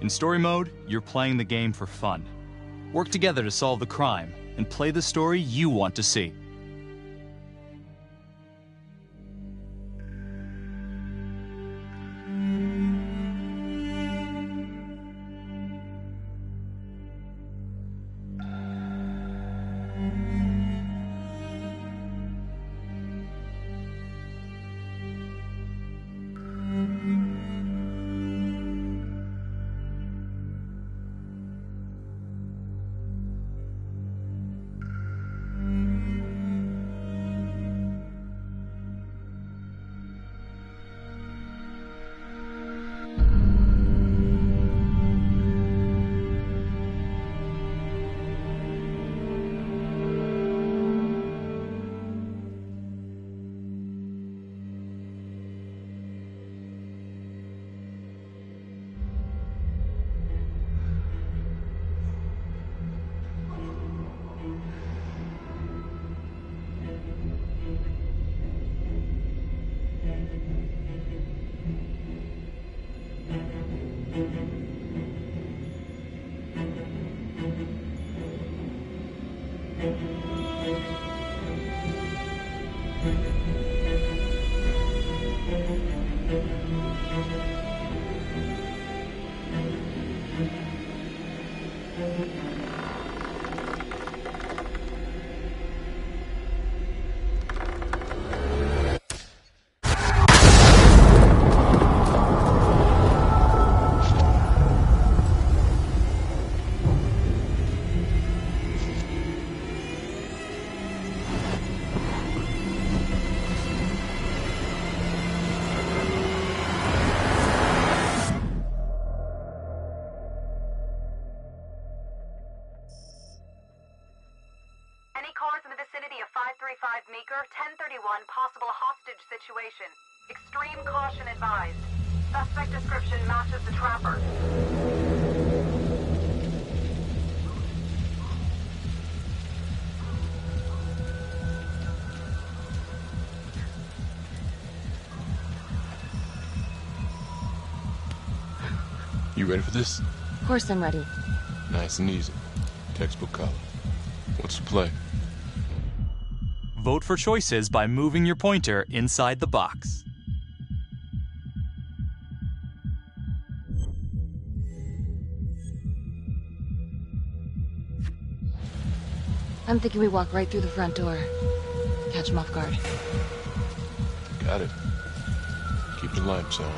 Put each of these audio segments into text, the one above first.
In story mode, you're playing the game for fun. Work together to solve the crime and play the story you want to see. Any cars in the vicinity of 535 Meeker, 1031, possible hostage situation. Extreme caution advised. Suspect description matches the trapper. You ready for this? Of course I'm ready. Nice and easy. Textbook color. What's the play? Vote for choices by moving your pointer inside the box. I'm thinking we walk right through the front door. Catch them off guard. Got it. Keep the lights on.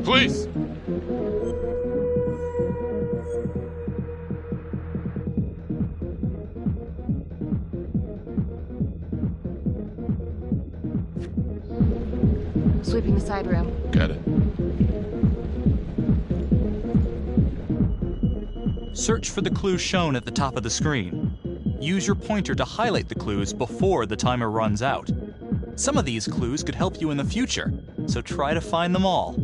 Police! Sweeping the side room. Got it. Search for the clues shown at the top of the screen. Use your pointer to highlight the clues before the timer runs out. Some of these clues could help you in the future, so try to find them all.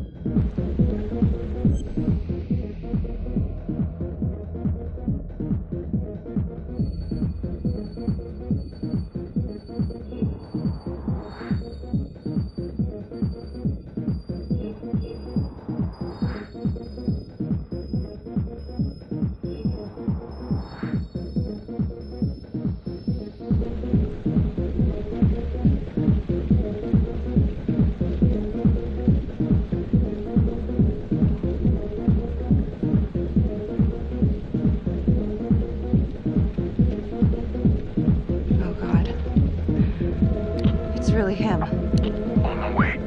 Really him. On my way.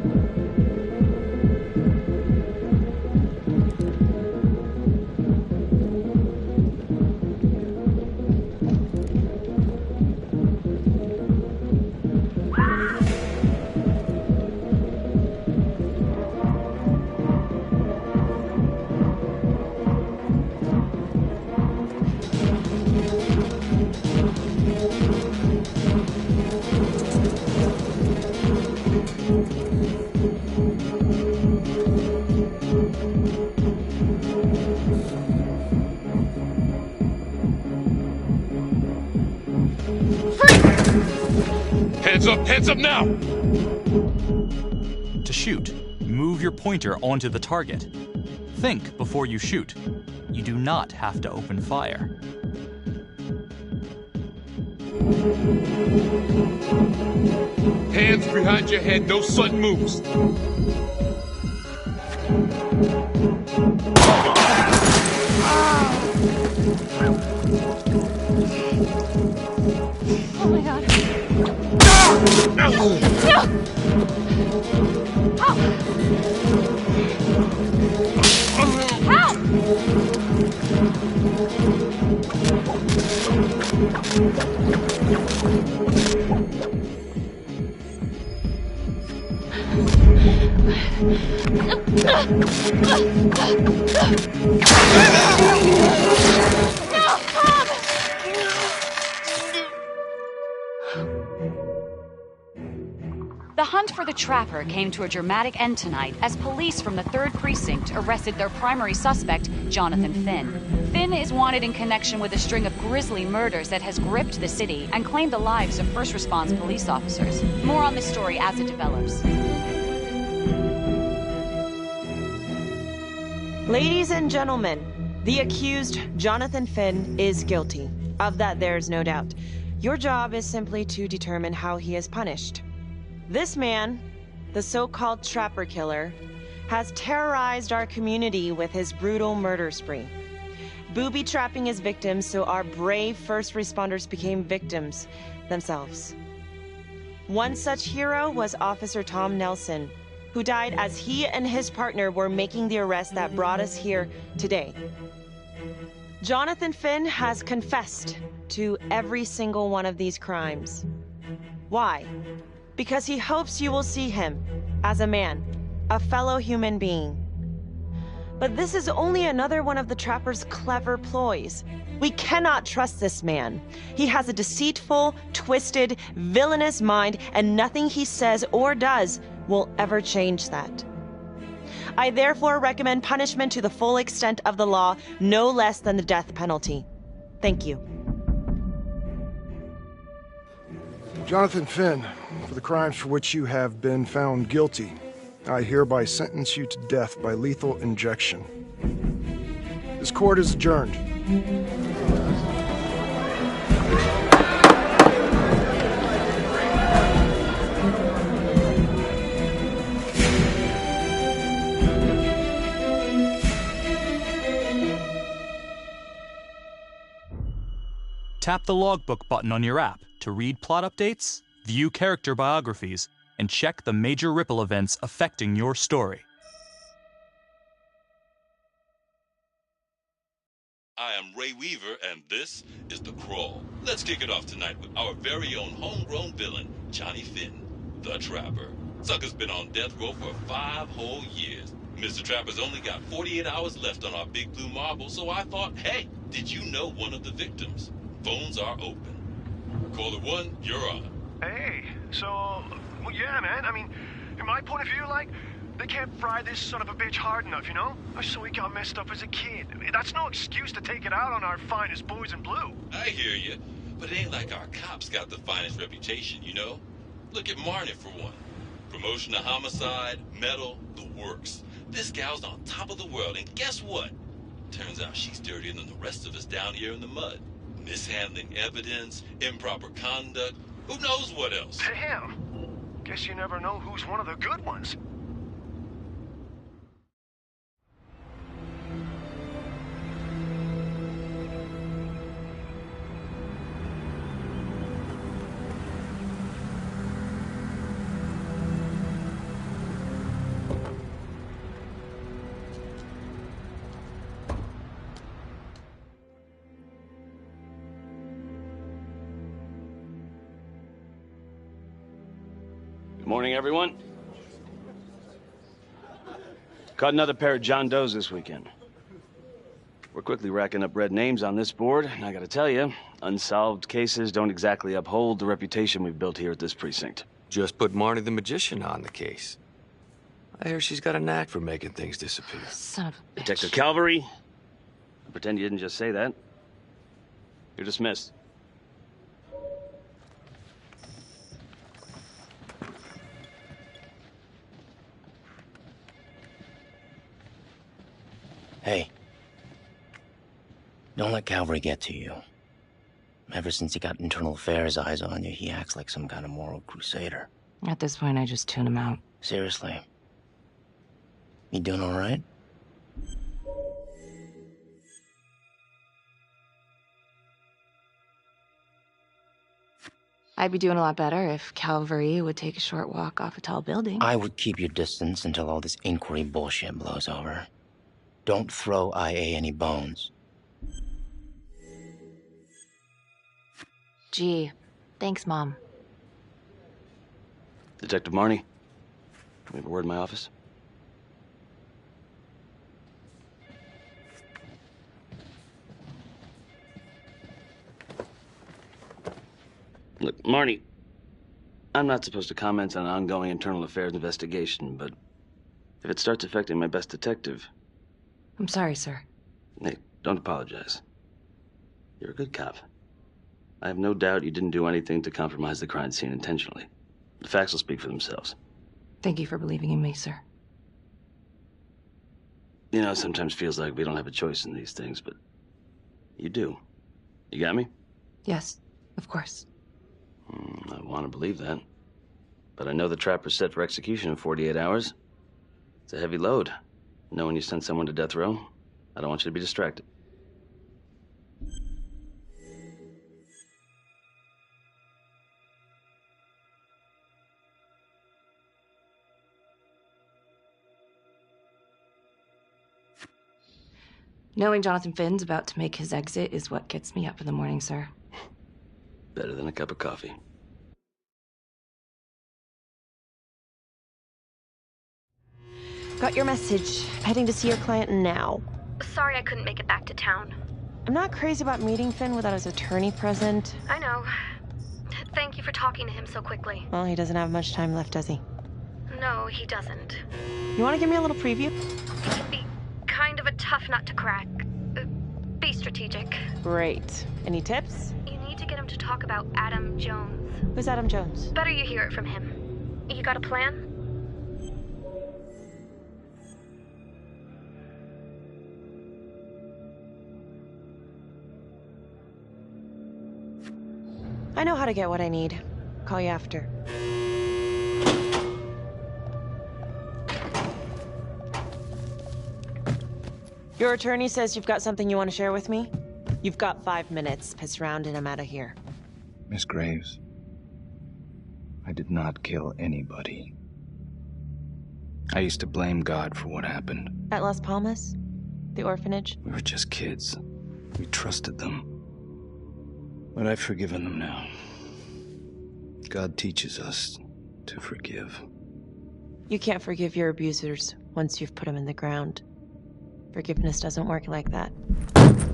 Hands up now! To shoot, move your pointer onto the target. Think before you shoot. You do not have to open fire. Hands behind your head, no sudden moves. Oh my god. No! Help! The hunt for the Trapper came to a dramatic end tonight as police from the 3rd Precinct arrested their primary suspect, Jonathan Finn. Finn is wanted in connection with a string of grisly murders that has gripped the city and claimed the lives of first response police officers. More on this story as it develops. Ladies and gentlemen, the accused, Jonathan Finn, is guilty. Of that, there is no doubt. Your job is simply to determine how he is punished. This man, the so-called Trapper Killer, has terrorized our community with his brutal murder spree, booby-trapping his victims so our brave first responders became victims themselves. One such hero was Officer Tom Nelson, who died as he and his partner were making the arrest that brought us here today. Jonathan Finn has confessed to every single one of these crimes. Why? Because he hopes you will see him as a man, a fellow human being. But this is only another one of the Trapper's clever ploys. We cannot trust this man. He has a deceitful, twisted, villainous mind, and nothing he says or does will ever change that. I therefore recommend punishment to the full extent of the law, no less than the death penalty. Thank you. Jonathan Finn, for the crimes for which you have been found guilty, I hereby sentence you to death by lethal injection. This court is adjourned. Tap the logbook button on your app to read plot updates, view character biographies, and check the major ripple events affecting your story. I am Ray Weaver, and this is The Crawl. Let's kick it off tonight with our very own homegrown villain, Johnny Finn, the Trapper. Sucker's been on death row for 5 whole years. Mr. Trapper's only got 48 hours left on our big blue marble, so I thought, hey, did you know one of the victims? Phones are open. Caller 1, you're on. Hey, so, well, yeah, man. I mean, in my point of view, like, they can't fry this son of a bitch hard enough, you know? So he got messed up as a kid. That's no excuse to take it out on our finest boys in blue. I hear you, but it ain't like our cops got the finest reputation, you know? Look at Marnie, for one. Promotion to homicide, medal, the works. This gal's on top of the world, and guess what? Turns out she's dirtier than the rest of us down here in the mud. Mishandling evidence, improper conduct, who knows what else? Damn. Guess you never know who's one of the good ones. Morning, everyone. Caught another pair of John Does this weekend. We're quickly racking up red names on this board, and I gotta tell you, unsolved cases don't exactly uphold the reputation we've built here at this precinct. Just put Marnie the Magician on the case. I hear she's got a knack for making things disappear. Son of a bitch. Detective Calvary, I pretend you didn't just say that. You're dismissed. Don't let Calvary get to you. Ever since he got internal affairs eyes on you, he acts like some kind of moral crusader. At this point, I just tune him out. Seriously. You doing all right? I'd be doing a lot better if Calvary would take a short walk off a tall building. I would keep your distance until all this inquiry bullshit blows over. Don't throw IA any bones. Gee, thanks, Mom. Detective Marnie, can we have a word in my office? Look, Marnie, I'm not supposed to comment on an ongoing internal affairs investigation, but if it starts affecting my best detective... I'm sorry, sir. Hey, don't apologize. You're a good cop. I have no doubt you didn't do anything to compromise the crime scene intentionally. The facts will speak for themselves. Thank you for believing in me, sir. You know, it sometimes feels like we don't have a choice in these things, but you do. You got me? Yes, of course. I want to believe that. But I know the trapper's set for execution in 48 hours. It's a heavy load. Knowing you sent someone to death row, I don't want you to be distracted. Knowing Jonathan Finn's about to make his exit is what gets me up in the morning, sir. Better than a cup of coffee. Got your message. Heading to see your client now. Sorry I couldn't make it back to town. I'm not crazy about meeting Finn without his attorney present. I know. Thank you for talking to him so quickly. Well, he doesn't have much time left, does he? No, he doesn't. You want to give me a little preview? Be kind of a tough nut to crack. Be strategic. Great. Any tips? You need to get him to talk about Adam Jones. Who's Adam Jones? Better you hear it from him. You got a plan? I know how to get what I need. Call you after. Your attorney says you've got something you want to share with me? You've got 5 minutes. Piss around and I'm out of here. Miss Graves, I did not kill anybody. I used to blame God for what happened. At Las Palmas? The orphanage? We were just kids. We trusted them. But I've forgiven them now. God teaches us to forgive. You can't forgive your abusers once you've put them in the ground. Forgiveness doesn't work like that.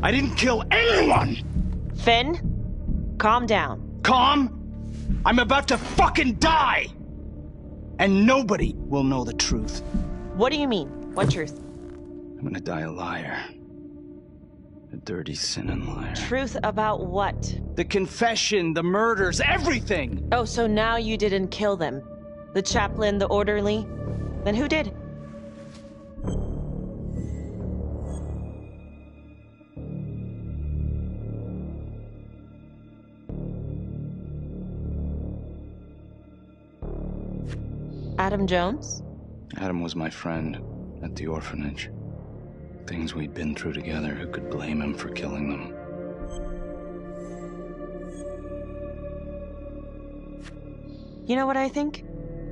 I didn't kill anyone! Finn, calm down. Calm? I'm about to fucking die! And nobody will know the truth. What do you mean? What truth? I'm gonna die a liar. A dirty, sinning liar. Truth about what? The confession, the murders, everything! Oh, so now you didn't kill them? The chaplain, the orderly? Then who did? Adam Jones? Adam was my friend at the orphanage. Things we'd been through together, who could blame him for killing them? You know what I think?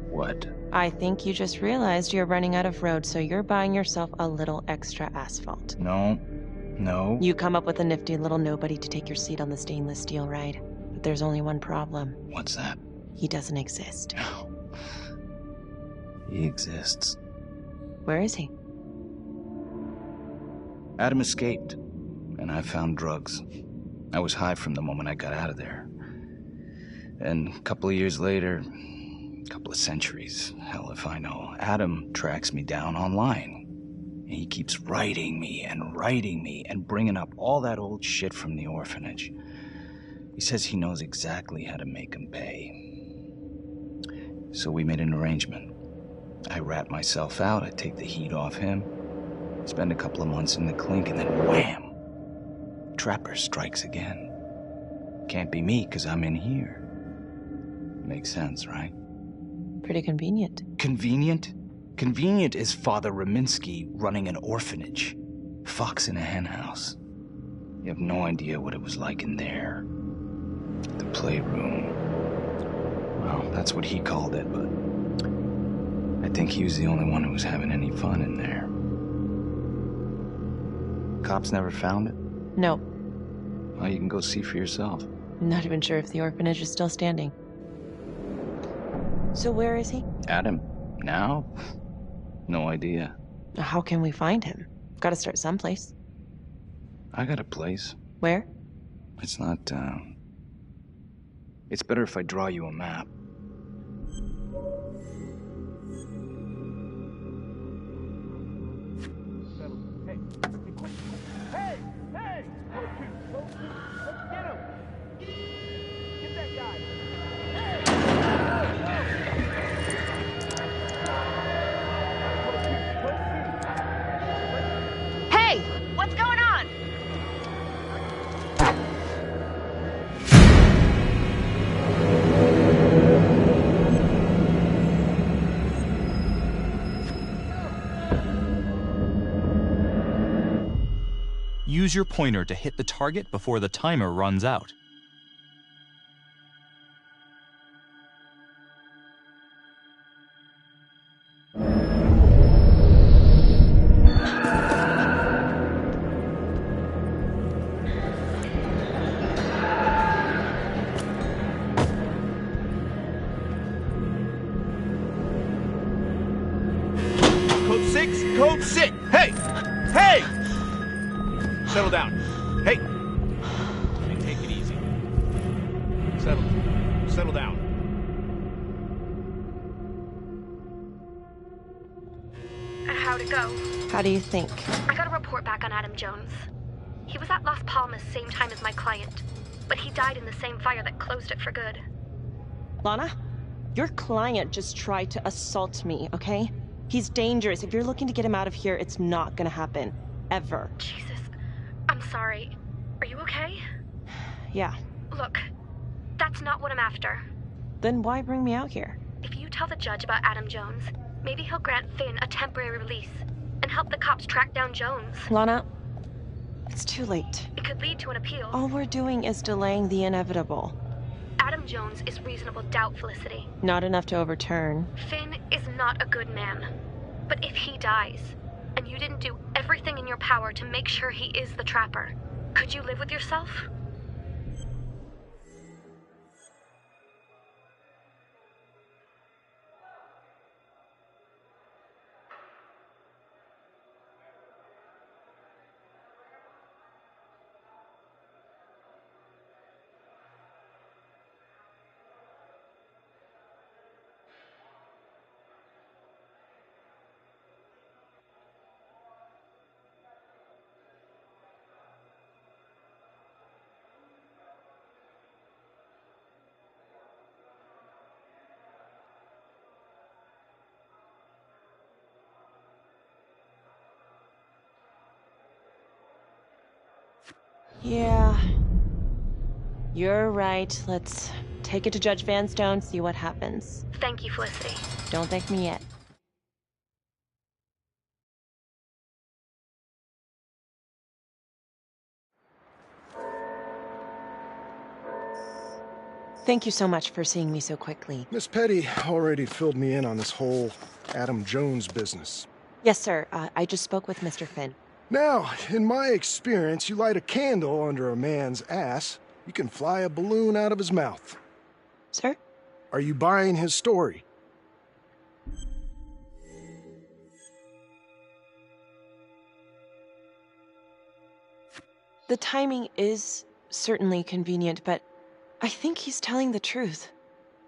What? I think you just realized you're running out of road, so you're buying yourself a little extra asphalt. No. No. You come up with a nifty little nobody to take your seat on the stainless steel ride. But there's only one problem. What's that? He doesn't exist. He exists. Where is he? Adam escaped, and I found drugs. I was high from the moment I got out of there. And a couple of years later, a couple of centuries, hell if I know, Adam tracks me down online. And he keeps writing me and bringing up all that old shit from the orphanage. He says he knows exactly how to make him pay. So we made an arrangement. I rat myself out, I take the heat off him, spend a couple of months in the clink, and then wham! trapper strikes again. Can't be me, 'cause I'm in here. Makes sense, right? Pretty convenient. Convenient? Convenient is Father Raminsky running an orphanage. Fox in a henhouse. You have no idea what it was like in there. The playroom. Well, that's what he called it, but I think he was the only one who was having any fun in there. Cops never found it? No. Well, you can go see for yourself. I'm not even sure if the orphanage is still standing. So where is he? Adam? Now? No idea. How can we find him? Gotta start someplace. I got a place. Where? It's not, It's better if I draw you a map. Hey! What's going on? Use your pointer to hit the target before the timer runs out. Code 6! Code 6! Hey! Hey! Settle down. Hey! Hey, take it easy. Settle down. How'd it go? How do you think? I got a report back on Adam Jones. He was at Las Palmas same time as my client, but he died in the same fire that closed it for good. Lana, your client just tried to assault me, okay? He's dangerous. If you're looking to get him out of here, it's not gonna happen. Ever. Jesus. I'm sorry. Are you okay? Yeah. Look, that's not what I'm after. Then why bring me out here? If you tell the judge about Adam Jones, maybe he'll grant Finn a temporary release and help the cops track down Jones. Lana, it's too late. It could lead to an appeal. All we're doing is delaying the inevitable. Adam Jones is reasonable doubt, Felicity. Not enough to overturn. Finn is not a good man. But if he dies, and you didn't do everything in your power to make sure he is the trapper, could you live with yourself? Yeah. You're right. Let's take it to Judge Vanstone, see what happens. Thank you, Felicity. Don't thank me yet. Thank you so much for seeing me so quickly. Miss Petty already filled me in on this whole Adam Jones business. Yes, sir. I just spoke with Mr. Finn. Now, in my experience, you light a candle under a man's ass, you can fly a balloon out of his mouth. Sir? Are you buying his story? The timing is certainly convenient, but I think he's telling the truth.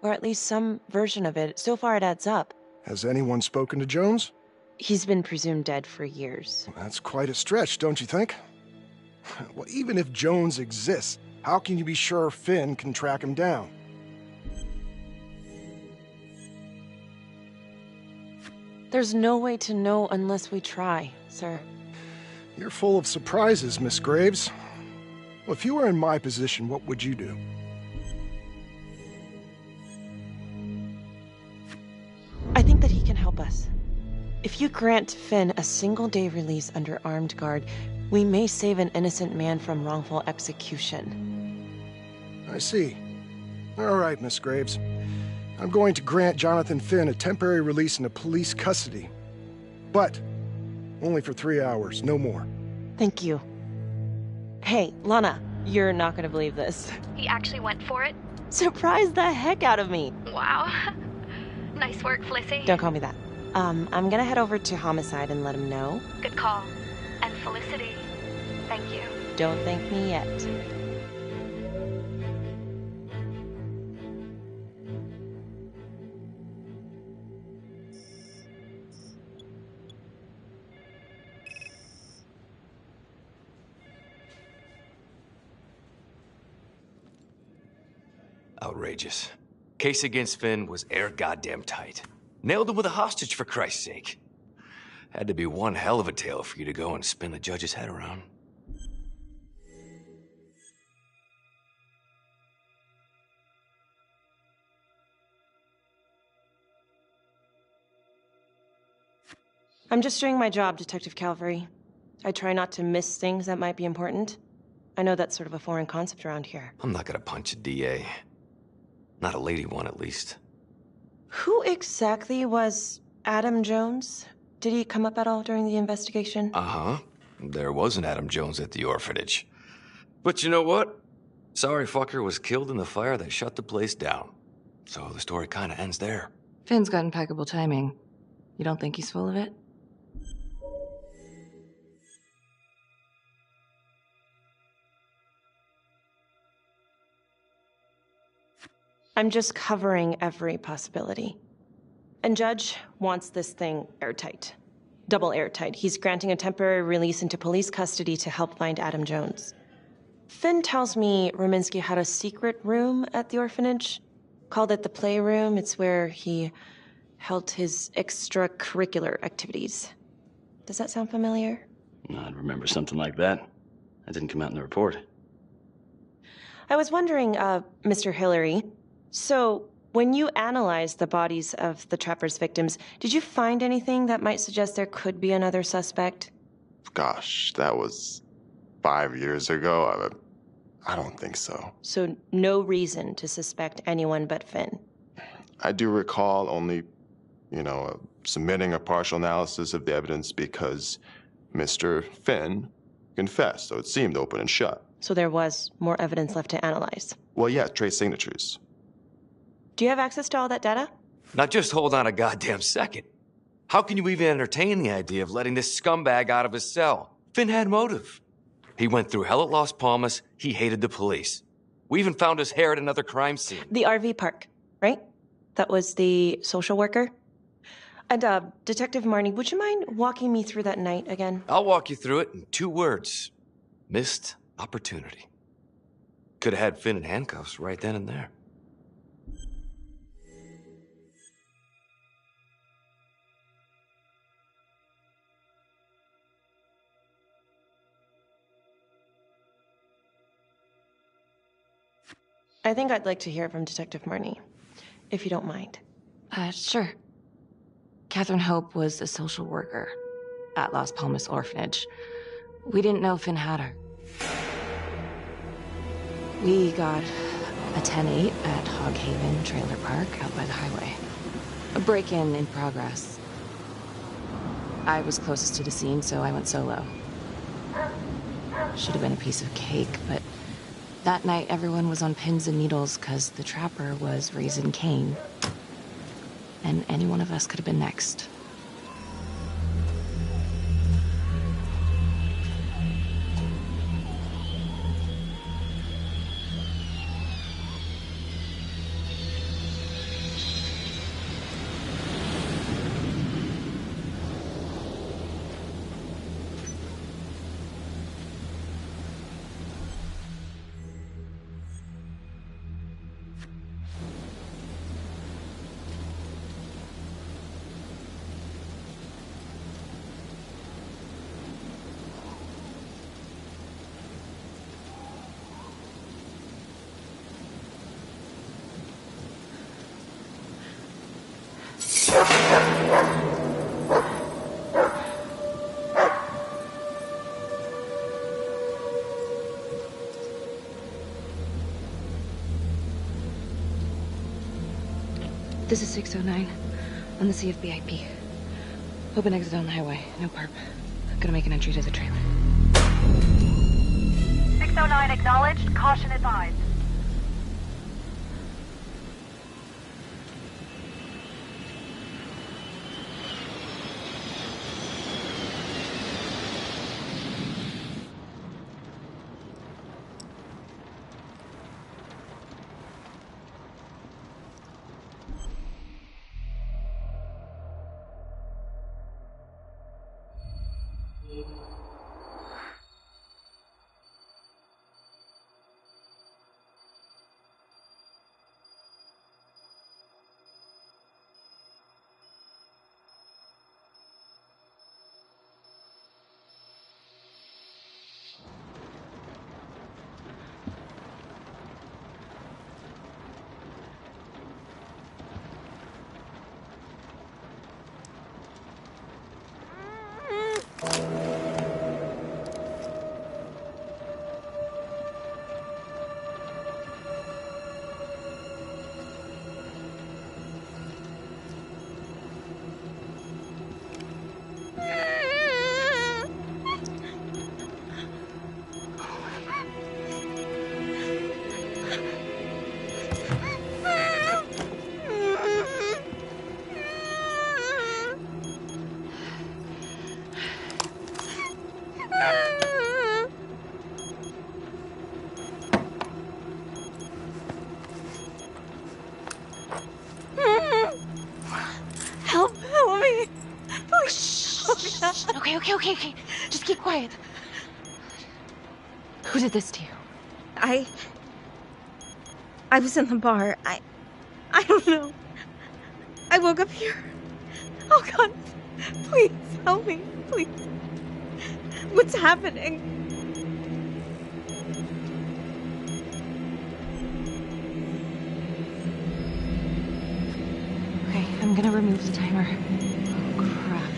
Or at least some version of it. So far it adds up. Has anyone spoken to Jones? He's been presumed dead for years. That's quite a stretch, don't you think? Well, even if Jones exists, how can you be sure Finn can track him down? There's no way to know unless we try, sir. You're full of surprises, Miss Graves. Well, if you were in my position, what would you do? I think that he can help us. If you grant Finn a single-day release under armed guard, we may save an innocent man from wrongful execution. I see. All right, Miss Graves. I'm going to grant Jonathan Finn a temporary release into police custody. But only for 3 hours, no more. Thank you. Hey, Lana, you're not gonna believe this. He actually went for it? Surprised the heck out of me. Wow. Nice work, Felicity. Don't call me that. I'm gonna head over to Homicide and let him know. Good call. And Felicity, thank you. Don't thank me yet. Outrageous. Case against Finn was air goddamn tight. Nailed him with a hostage, for Christ's sake. Had to be one hell of a tale for you to go and spin the judge's head around. I'm just doing my job, Detective Calvary. I try not to miss things that might be important. I know that's sort of a foreign concept around here. I'm not gonna punch a DA. Not a lady one, at least. Who exactly was Adam Jones? Did he come up at all during the investigation? Uh-huh. There was an Adam Jones at the orphanage. But you know what? Sorry fucker was killed in the fire that shut the place down. So the story kinda ends there. Finn's got impeccable timing. You don't think he's full of it? I'm just covering every possibility. And Judge wants this thing airtight. Double airtight. He's granting a temporary release into police custody to help find Adam Jones. Finn tells me Rominsky had a secret room at the orphanage. Called it the playroom. It's where he held his extracurricular activities. Does that sound familiar? I'd remember something like that. That didn't come out in the report. I was wondering, Mr. Hillary, so when you analyzed the bodies of the Trapper's victims, did you find anything that might suggest there could be another suspect? Gosh, that was 5 years ago. I don't think so. So no reason to suspect anyone but Finn? I do recall only, submitting a partial analysis of the evidence because Mr. Finn confessed, so it seemed open and shut. So there was more evidence left to analyze? Well, yeah, trace signatures. Do you have access to all that data? Now just hold on a goddamn second. How can you even entertain the idea of letting this scumbag out of his cell? Finn had motive. He went through hell at Las Palmas, he hated the police. We even found his hair at another crime scene. The RV park, right? That was the social worker? And, Detective Marnie, would you mind walking me through that night again? I'll walk you through it in 2 words. Missed opportunity. Could have had Finn in handcuffs right then and there. I think I'd like to hear from Detective Marnie, if you don't mind. Sure. Catherine Hope was a social worker at Las Palmas Orphanage. We didn't know Finn had her. We got a 10-8 at Hog Haven Trailer Park out by the highway. A break-in in progress. I was closest to the scene, so I went solo. Should have been a piece of cake, but that night everyone was on pins and needles because the Trapper was raising Cain. And any one of us could have been next. This is 609 on the CFBIP. Open exit on the highway. No perp. Gonna make an entry to the trailer. 609 acknowledged. Caution advised. Help me. Please. Okay. Just keep quiet. Who did this to you? I was in the bar. I don't know. I woke up here. Oh God, please help me, please. What's happening? Okay, I'm gonna remove the timer. Oh, crap.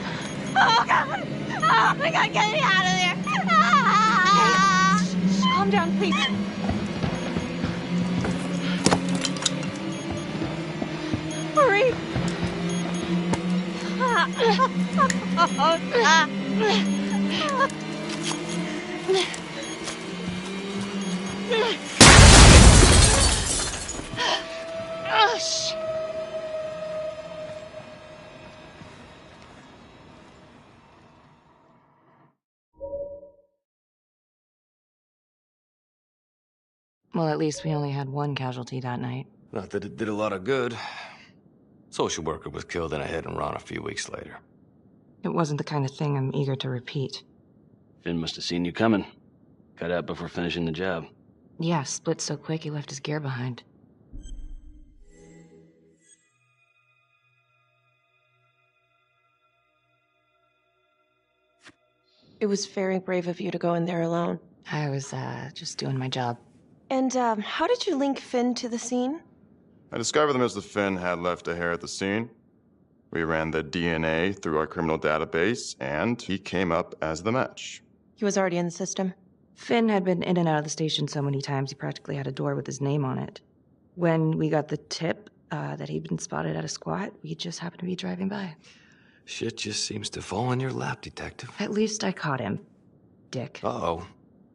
Oh God! Oh my God, get me out of there! Ah! Okay, shh, calm down, please. Hurry! Oh, shit. Well, at least we only had one casualty that night. Not that it did a lot of good. Social worker was killed in a hit and run a few weeks later. It wasn't the kind of thing I'm eager to repeat. Finn must have seen you coming. Got out before finishing the job. Yeah, split so quick he left his gear behind. It was very brave of you to go in there alone. I was, just doing my job. And, how did you link Finn to the scene? I discovered that Mr. Finn had left a hair at the scene. We ran the DNA through our criminal database, and he came up as the match. He was already in the system. Finn had been in and out of the station so many times he practically had a door with his name on it. When we got the tip that he'd been spotted at a squat, we just happened to be driving by. Shit just seems to fall in your lap, Detective. At least I caught him, dick. Uh-oh.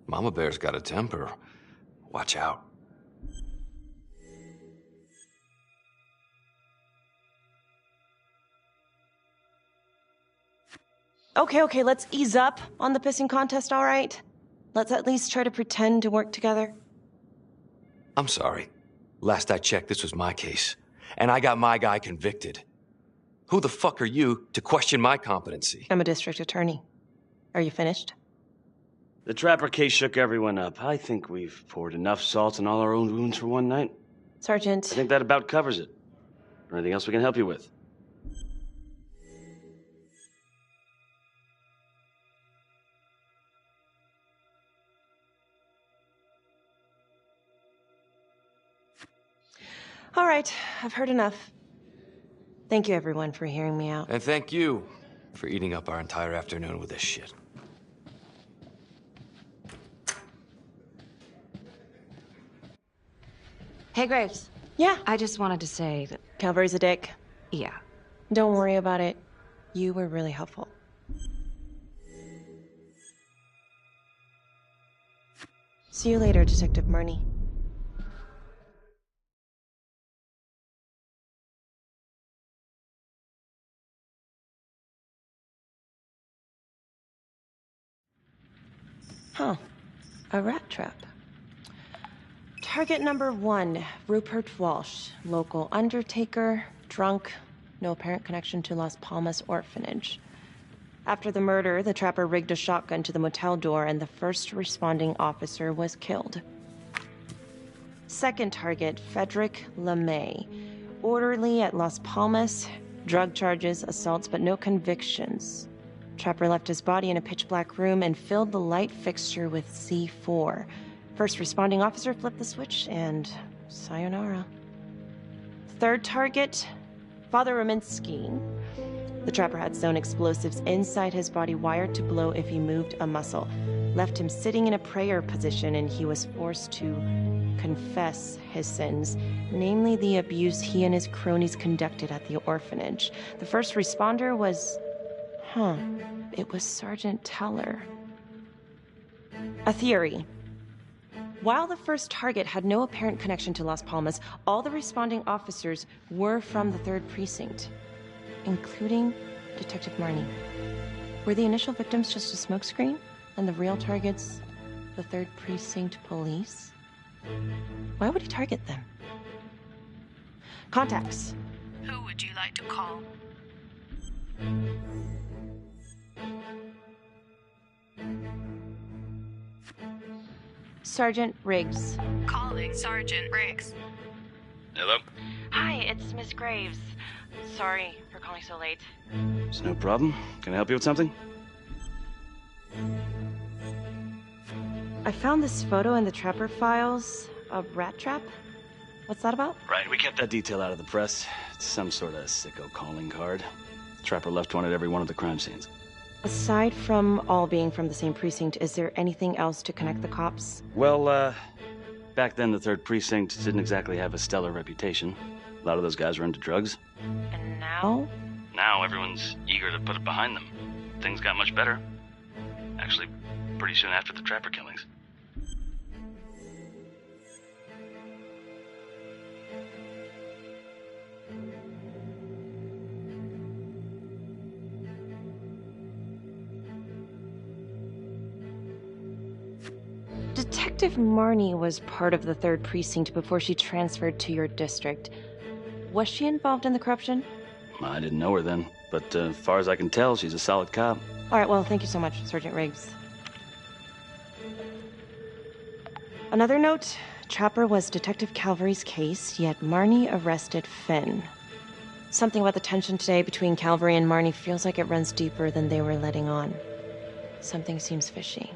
Mama Bear's got a temper. Watch out. Okay, let's ease up on the pissing contest, all right? Let's at least try to pretend to work together. I'm sorry. Last I checked, this was my case. And I got my guy convicted. Who the fuck are you to question my competency? I'm a district attorney. Are you finished? The Trapper case shook everyone up. I think we've poured enough salt in all our own wounds for one night. Sergeant. I think that about covers it. Anything else we can help you with? All right, I've heard enough. Thank you, everyone, for hearing me out. And thank you for eating up our entire afternoon with this shit. Hey, Graves. Yeah. I just wanted to say that... Calvary's a dick. Yeah. Don't worry about it. You were really helpful. See you later, Detective Marnie. Huh. A rat trap. Target number 1, Rupert Walsh, local undertaker, drunk, no apparent connection to Las Palmas orphanage. After the murder, the trapper rigged a shotgun to the motel door and the first responding officer was killed. Second target, Frederick LeMay, orderly at Las Palmas, drug charges, assaults, but no convictions. Trapper left his body in a pitch-black room and filled the light fixture with C4. First responding officer flipped the switch, and sayonara. Third target, Father Rominsky. The trapper had sewn explosives inside his body, wired to blow if he moved a muscle. Left him sitting in a prayer position, and he was forced to confess his sins, namely the abuse he and his cronies conducted at the orphanage. The first responder was... it was Sergeant Teller. A theory. While the first target had no apparent connection to Las Palmas, all the responding officers were from the 3rd Precinct, including Detective Marnie. Were the initial victims just a smokescreen, and the real targets the 3rd Precinct police? Why would he target them? Contacts. Who would you like to call? Sergeant Riggs. Calling Sergeant Riggs. Hello? Hi, it's Miss Graves. Sorry for calling so late. It's no problem. Can I help you with something? I found this photo in the Trapper files. A rat trap? What's that about? Right, we kept that detail out of the press. It's some sort of sicko calling card. The Trapper left one at every one of the crime scenes. Aside from all being from the same precinct, is there anything else to connect the cops? Well, back then the 3rd Precinct didn't exactly have a stellar reputation. A lot of those guys were into drugs. And now? Now everyone's eager to put it behind them. Things got much better. Actually, pretty soon after the Trapper killings. Detective Marnie was part of the 3rd Precinct before she transferred to your district. Was she involved in the corruption? I didn't know her then, but as far as I can tell, she's a solid cop. All right, well, thank you so much, Sergeant Riggs. Another note, Trapper was Detective Calvary's case, yet Marnie arrested Finn. Something about the tension today between Calvary and Marnie feels like it runs deeper than they were letting on. Something seems fishy.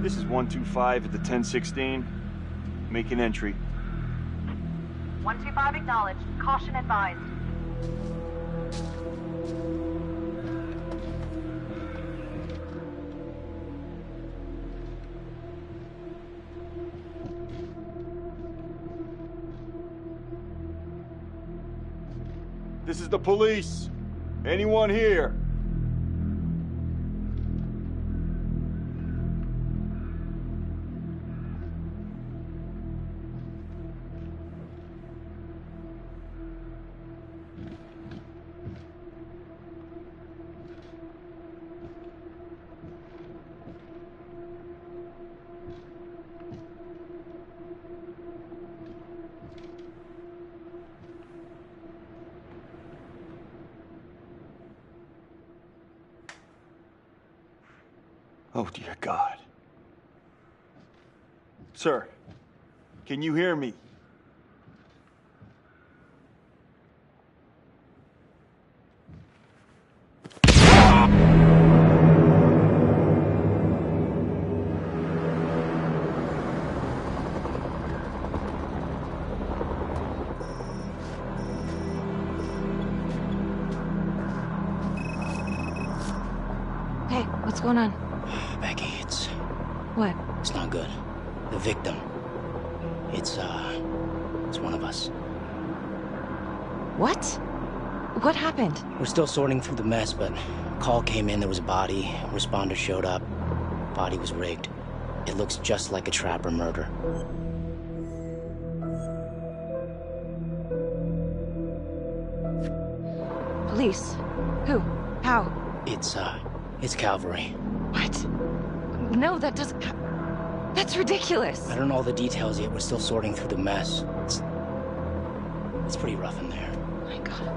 This is 125 at the 1016. Make an entry. 125 acknowledged. Caution advised. This is the police. Anyone here? Oh, dear God. Sir, can you hear me? going on? Becky, it's What? not good. The victim. It's one of us. What? What happened? We're still sorting through the mess, but call came in, there was a body. Responder showed up. Body was rigged. It looks just like a trapper murder. Police? Who? How? It's Calvary. What? No, that doesn't... That's ridiculous. I don't know all the details yet. We're still sorting through the mess. It's pretty rough in there. Oh my God.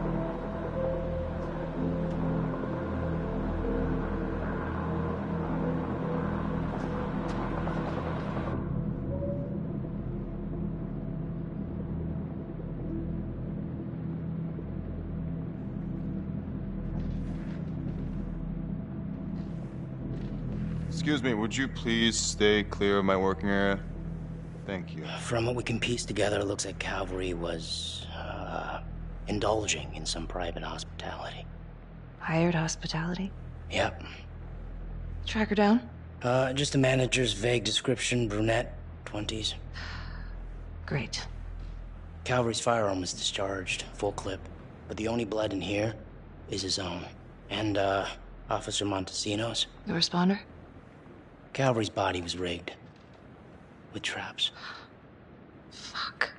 Excuse me, would you please stay clear of my working area? Thank you. From what we can piece together, it looks like Calvary was, indulging in some private hospitality. Hired hospitality? Yep. Track her down? Just the manager's vague description, brunette, 20s. Great. Calvary's firearm was discharged, full clip. But the only blood in here is his own. And, Officer Montesino's. The responder? Calvary's body was rigged. With traps. Fuck.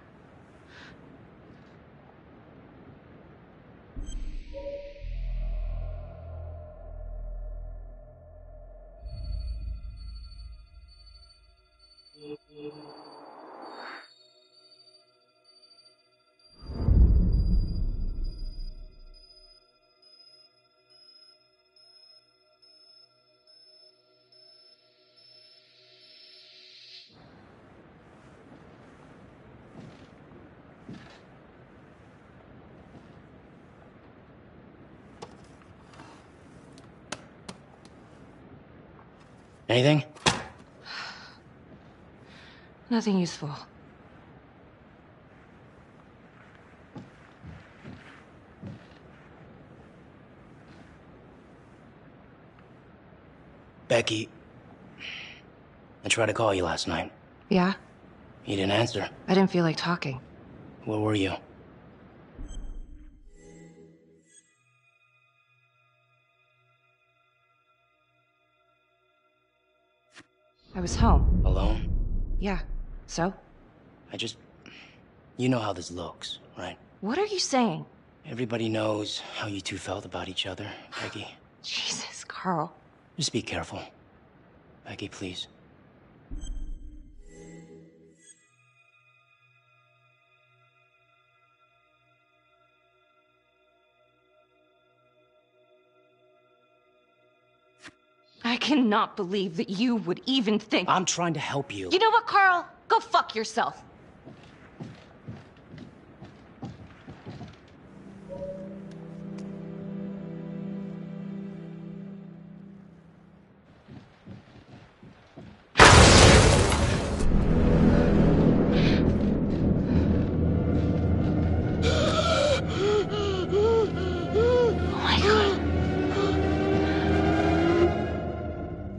Anything? Nothing useful. Becky, I tried to call you last night. Yeah? You didn't answer. I didn't feel like talking. Where were you? I was home. Alone? Yeah. So? You know how this looks, right? What are you saying? Everybody knows how you two felt about each other, Becky. Jesus, Carl. Just be careful. Becky, please. I cannot believe that you would even think... I'm trying to help you. You know what, Carl? Go fuck yourself.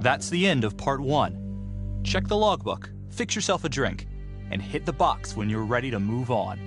That's the end of part 1. Check the logbook, fix yourself a drink, and hit the box when you're ready to move on.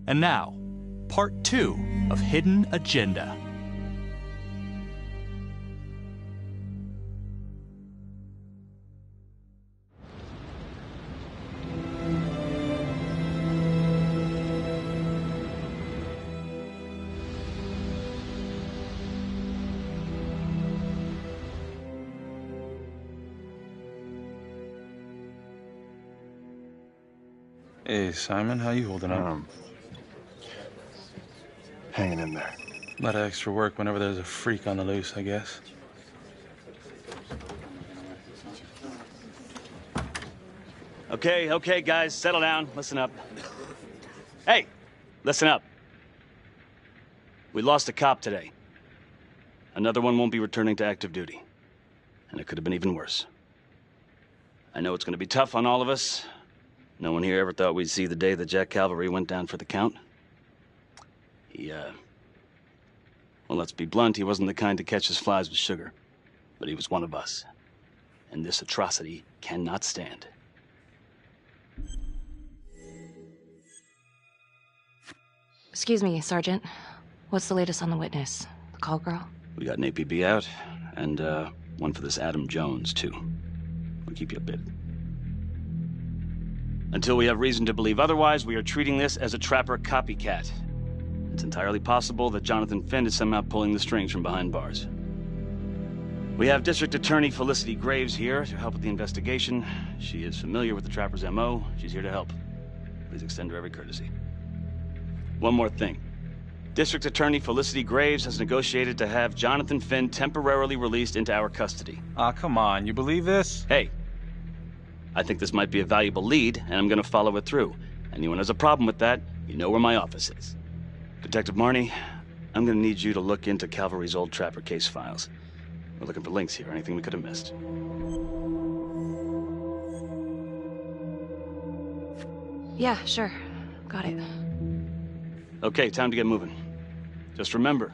And now, part 2 of Hidden Agenda. Hey, Simon, how you holding up? Hanging in there. A lot of extra work whenever there's a freak on the loose, I guess. Okay, guys, settle down. Listen up. Hey, listen up. We lost a cop today. Another one won't be returning to active duty. And it could have been even worse. I know it's going to be tough on all of us. No one here ever thought we'd see the day that Jack Calvary went down for the count. Well, let's be blunt, he wasn't the kind to catch his flies with sugar. But he was one of us. And this atrocity cannot stand. Excuse me, Sergeant. What's the latest on the witness? The call girl? We got an APB out, and one for this Adam Jones, too. We'll keep you updated. Until we have reason to believe otherwise, we are treating this as a Trapper copycat. It's entirely possible that Jonathan Finn is somehow pulling the strings from behind bars. We have District Attorney Felicity Graves here to help with the investigation. She is familiar with the Trapper's MO. She's here to help. Please extend her every courtesy. One more thing. District Attorney Felicity Graves has negotiated to have Jonathan Finn temporarily released into our custody. Ah, come on. You believe this? Hey. I think this might be a valuable lead, and I'm gonna follow it through. Anyone has a problem with that, you know where my office is. Detective Marnie, I'm gonna need you to look into Calvary's old Trapper case files. We're looking for links here, anything we could have missed. Yeah, sure. Got it. Okay, time to get moving. Just remember,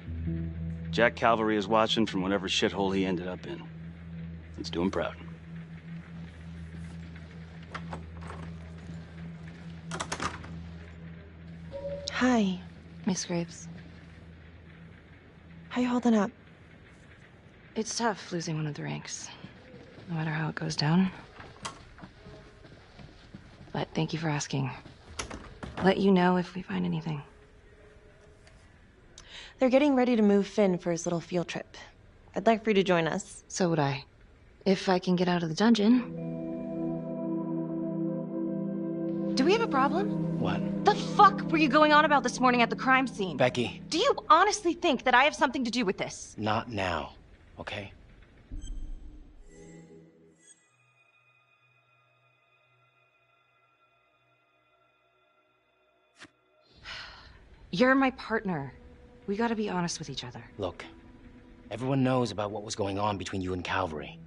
Jack Calvary is watching from whatever shithole he ended up in. Let's do him proud. Hi. Miss Graves. How you holding up? It's tough losing one of the ranks, no matter how it goes down. But thank you for asking. Let you know if we find anything. They're getting ready to move Finn for his little field trip. I'd like for you to join us. So would I. If I can get out of the dungeon. Do we have a problem? What? The fuck were you going on about this morning at the crime scene? Becky. Do you honestly think that I have something to do with this? Not now, okay? You're my partner. We gotta be honest with each other. Look, everyone knows about what was going on between you and Calvary.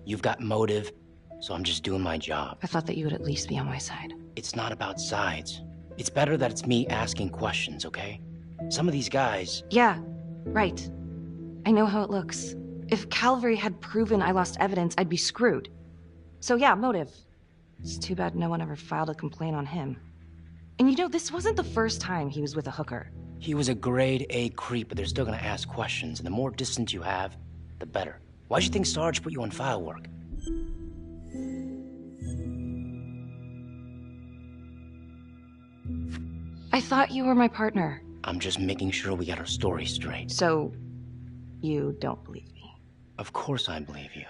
You've got motive, so I'm just doing my job. I thought that you would at least be on my side. It's not about sides. It's better that it's me asking questions, okay? Some of these guys... Yeah, right. I know how it looks. If Calvary had proven I lost evidence, I'd be screwed. So yeah, motive. It's too bad no one ever filed a complaint on him. And you know, this wasn't the first time he was with a hooker. He was a grade A creep, but they're still gonna ask questions, and the more distance you have, the better. Why'd you think Sarge put you on file work? I thought you were my partner. I'm just making sure we got our story straight. So, you don't believe me? Of course I believe you.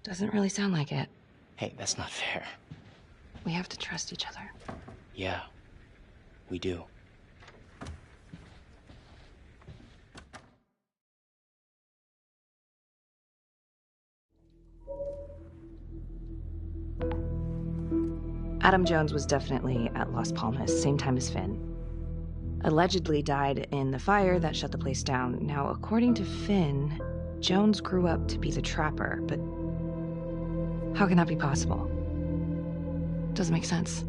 Doesn't really sound like it. Hey, that's not fair. We have to trust each other. Yeah, we do. Adam Jones was definitely at Las Palmas, same time as Finn. Allegedly died in the fire that shut the place down. Now, according to Finn, Jones grew up to be the Trapper, but how can that be possible? Doesn't make sense.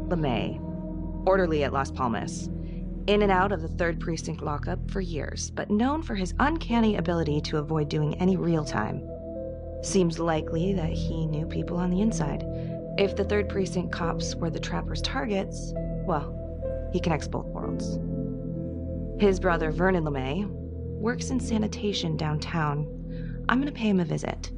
LeMay, orderly at Las Palmas. In and out of the 3rd Precinct lockup for years, but known for his uncanny ability to avoid doing any real time. Seems likely that he knew people on the inside. If the 3rd Precinct cops were the Trapper's targets, well, he connects both worlds. His brother, Vernon LeMay, works in sanitation downtown. I'm gonna pay him a visit.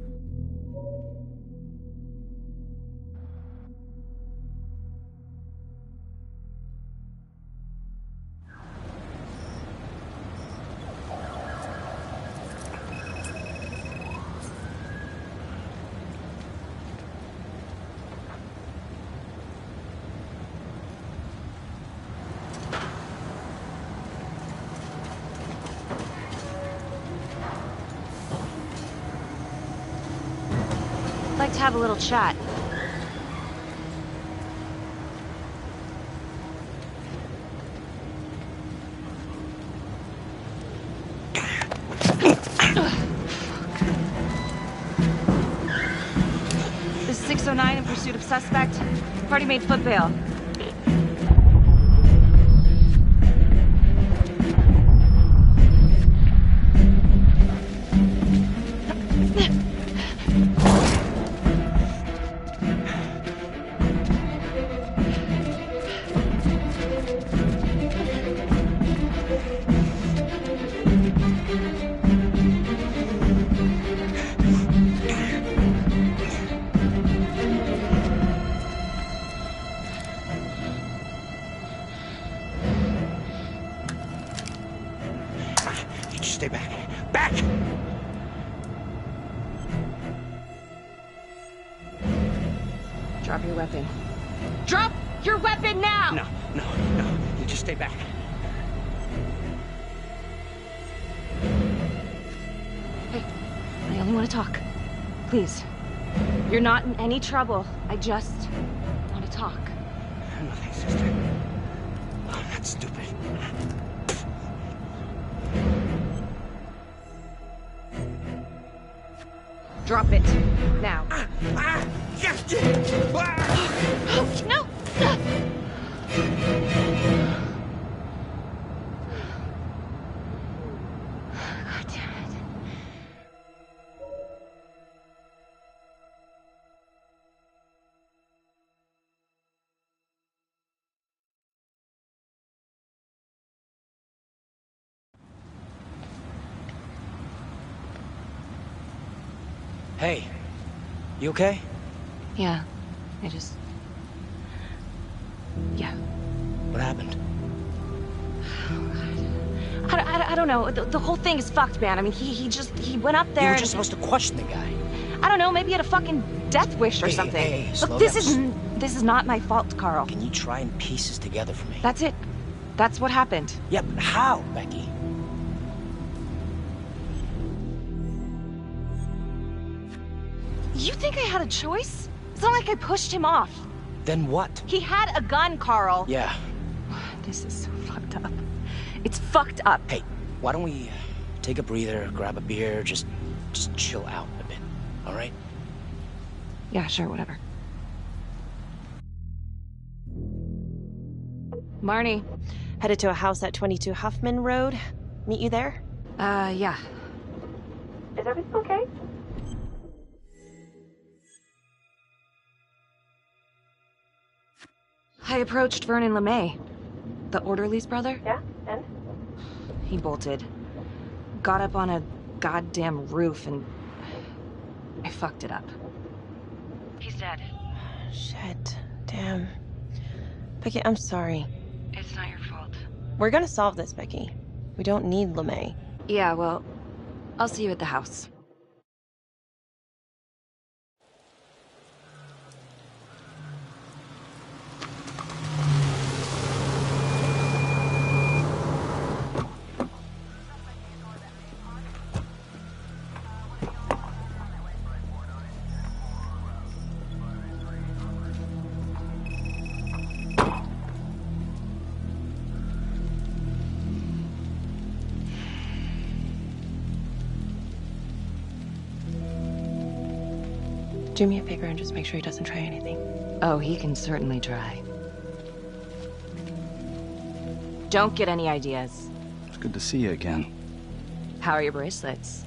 Like to have a little chat. This is 609 in pursuit of suspect. Party made foot bail. Stay back. Back! Drop your weapon. Drop your weapon now! No. You just stay back. Hey, I only want to talk. Please. You're not in any trouble. I just want to talk. Nothing, sister. I'm not stupid. Drop it. Now. No! God damn it. Hey, you okay? Yeah, Yeah. What happened? I don't know. The whole thing is fucked, man. I mean, he went up there. You were just supposed to question the guy. I don't know. Maybe he had a fucking death wish or something. Hey, slow Look, down. this is not my fault, Carl. Can you try and piece this together for me? That's it. That's what happened. Yeah, but how, Becky? You think I had a choice? It's not like I pushed him off. Then what? He had a gun, Carl. Yeah. This is so fucked up. It's fucked up. Hey, why don't we take a breather, grab a beer, just chill out a bit, all right? Yeah, sure, whatever. Marnie. Headed to a house at 22 Huffman Road. Meet you there? Yeah. Is everything okay? I approached Vernon LeMay, the orderly's brother. Yeah, and? He bolted. Got up on a goddamn roof and I fucked it up. He's dead. Shit. Damn. Becky, I'm sorry. It's not your fault. We're gonna solve this, Becky. We don't need LeMay. Yeah, well, I'll see you at the house. Do me a favor and just make sure he doesn't try anything. Oh, he can certainly try. Don't get any ideas. It's good to see you again. How are your bracelets?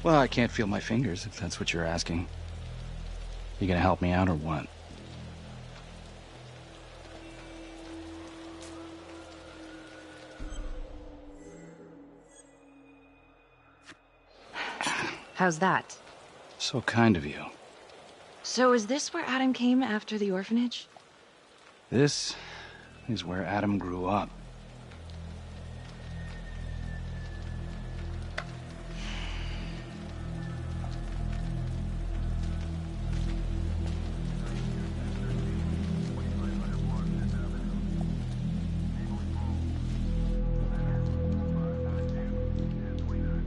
Well, I can't feel my fingers, if that's what you're asking. You gonna help me out or what? How's that? So kind of you. So is this where Adam came after the orphanage? This is where Adam grew up.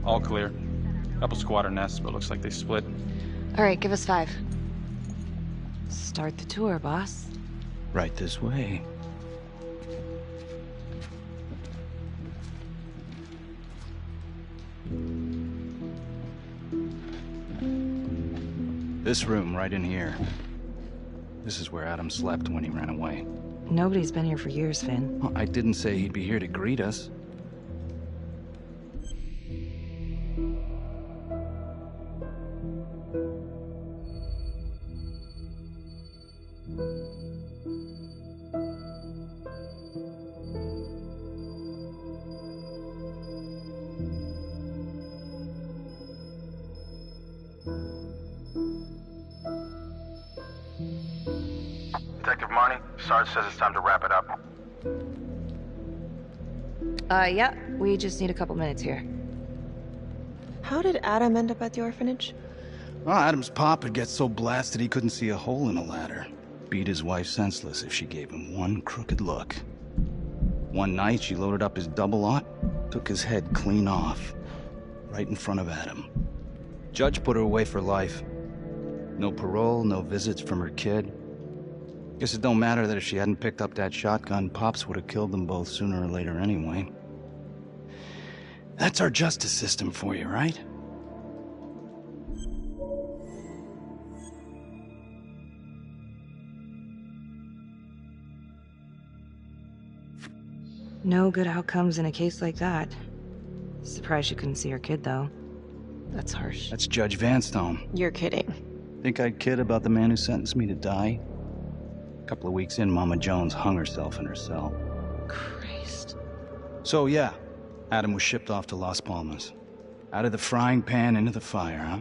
All clear. Couple squatter nests, but looks like they split. All right, give us 5. Start the tour, boss. Right this way. This room, right in here. This is where Adam slept when he ran away. Nobody's been here for years, Finn. Well, I didn't say he'd be here to greet us. Detective Marnie, Sarge says it's time to wrap it up. Yeah, we just need a couple minutes here. How did Adam end up at the orphanage? Well, Adam's pop would get so blasted he couldn't see a hole in a ladder. Beat his wife senseless if she gave him one crooked look. One night, she loaded up his double-aught, took his head clean off, right in front of Adam. Judge put her away for life. No parole, no visits from her kid. Guess it don't matter that if she hadn't picked up that shotgun, Pops would have killed them both sooner or later anyway. That's our justice system for you, right? No good outcomes in a case like that. Surprised she couldn't see her kid, though. That's harsh. That's Judge Vanstone. You're kidding. Think I'd kid about the man who sentenced me to die? A couple of weeks in, Mama Jones hung herself in her cell. Christ. So yeah, Adam was shipped off to Las Palmas. Out of the frying pan into the fire, huh?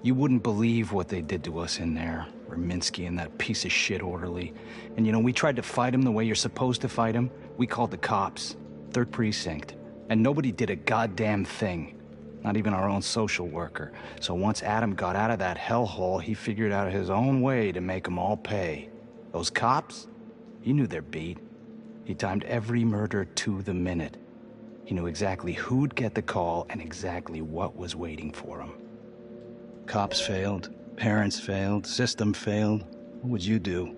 You wouldn't believe what they did to us in there. Raminsky and that piece of shit orderly. And you know, we tried to fight him the way you're supposed to fight him. We called the cops. 3rd Precinct. And nobody did a goddamn thing. Not even our own social worker. So once Adam got out of that hellhole, he figured out his own way to make them all pay. Those cops? He knew their beat. He timed every murder to the minute. He knew exactly who'd get the call and exactly what was waiting for him. Cops failed, parents failed, system failed. What would you do?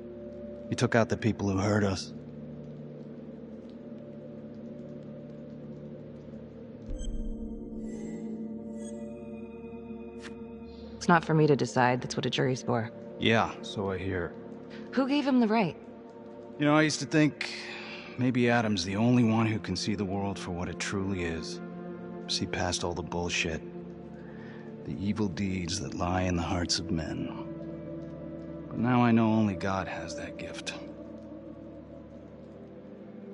You took out the people who hurt us. It's not for me to decide. That's what a jury's for. Yeah, so I hear. Who gave him the right? You know, I used to think maybe Adam's the only one who can see the world for what it truly is. See past all the bullshit. The evil deeds that lie in the hearts of men. But now I know only God has that gift.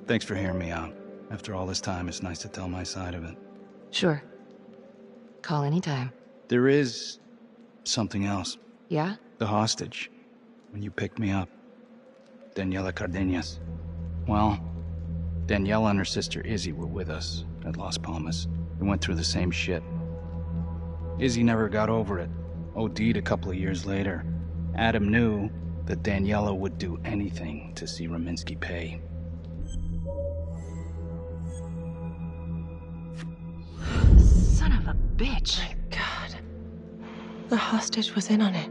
Thanks for hearing me out. After all this time, it's nice to tell my side of it. Sure. Call anytime. There is something else. Yeah? The hostage. When you picked me up. Daniela Cardenas. Well, Daniela and her sister Izzy were with us at Las Palmas. We went through the same shit. Izzy never got over it. OD'd a couple of years later. Adam knew that Daniela would do anything to see Raminsky pay. Son of a bitch. My God. The hostage was in on it.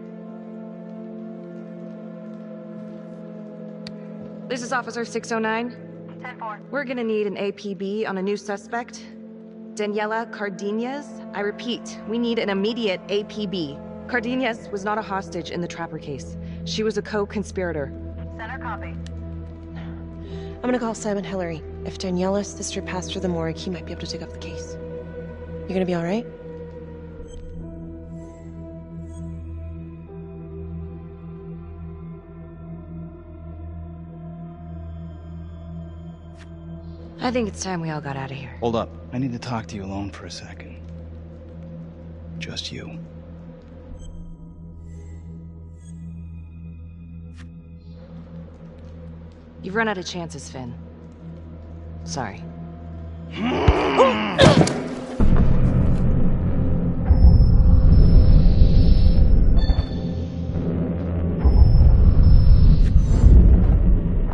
This is Officer 609. 10-4. We're gonna need an APB on a new suspect. Daniela Cardenas. I repeat, we need an immediate APB. Cardenas was not a hostage in the Trapper case. She was a co-conspirator. Center copy. I'm gonna call Simon Hillary. If Daniela's sister passed through the morgue, he might be able to take up the case. You gonna be alright? I think it's time we all got out of here. Hold up. I need to talk to you alone for a second. Just you. You've run out of chances, Finn. Sorry.